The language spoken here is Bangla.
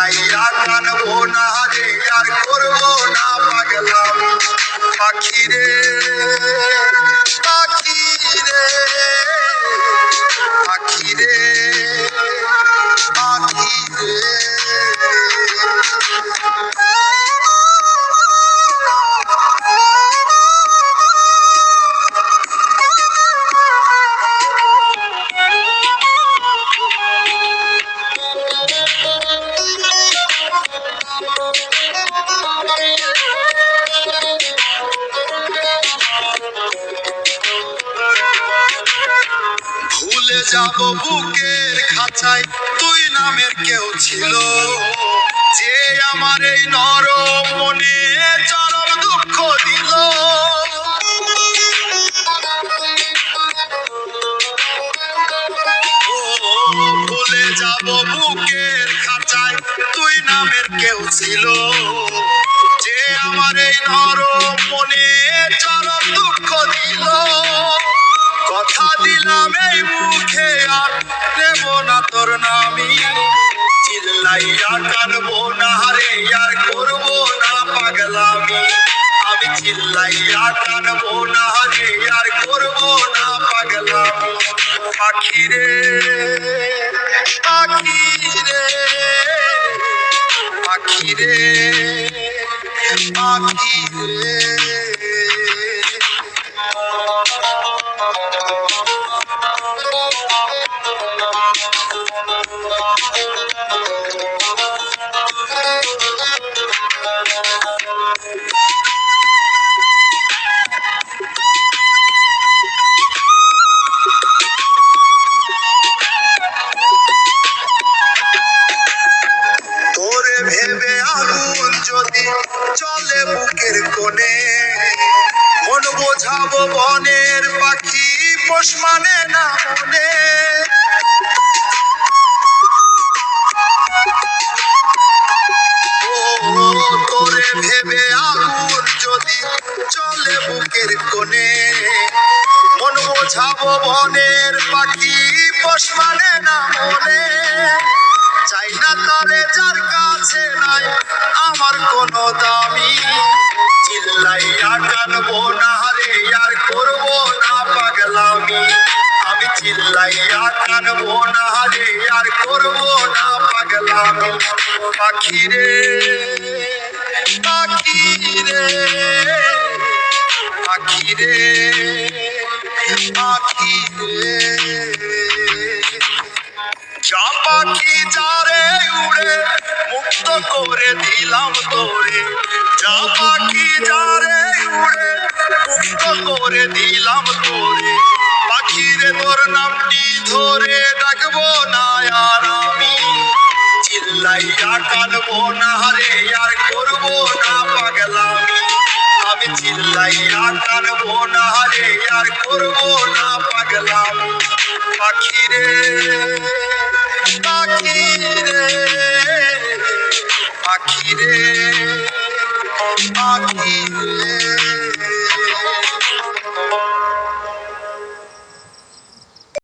চিল্লাইয়া কানবো না রে আর করবো না পাগলামি। পাখি রে পাখি রে পাখি রে পাখি রে। ভুলে যাব বুকের খাঁচায় তুই নামের কেউ ছিল, যে আমার এই নরম মনে চরম দুঃখ দিল। ভুলে যাব বুকের খাঁচায় তুই নামের কেউ ছিল, যে আমার এই নরম মনে চরম দুঃখ দিল। কথা দিলাম এই মুখে আর নেব না তোর নামি, চিল্লাইয়া কানবো না রে আর করবো না পাগলামি। আমি চিল্লাইয়া কানবো না রে আর করবো না পাগলামি। পাখি রে পাখি রে পাখি রে পাখি রে। তোরে ভেবে আগুন যদি চলে বুকের কোণে, মন বোঝাবো বনের পাখি পোষ মানে না মনে। তোরে ভেবে আগুন যদি চলে বুকের কোণে, মন বোঝাবো বনের পাখি পোষ মানে না মনে। চাই না তারে যার কাছে নাই আমার কোনো দামি, চিল্লাইয়া কানবো না রে আর করবো না পাগলামি। আমি চিল্লাইয়া কানবো না রে আর করবো না পাগলামি। পাখি রে পাখি রে পাখি রে পাখি রে। যা পাখি যারে উড়ে মুক্ত করে দিলাম তোরে, যা পাখি যারে উড়ে মুক্ত করে দিলাম তোরে। পাখি রে তোর নামটি ধরে ডাকবো না আর আমি, চিল্লাইয়া কানবো না রে আর করবো না পাগলামি। আমি চিল্লাইয়া কানবো না রে আর করবো না পাগলামি। পাখি রে পাখি রে পাখি রে পাখি রে।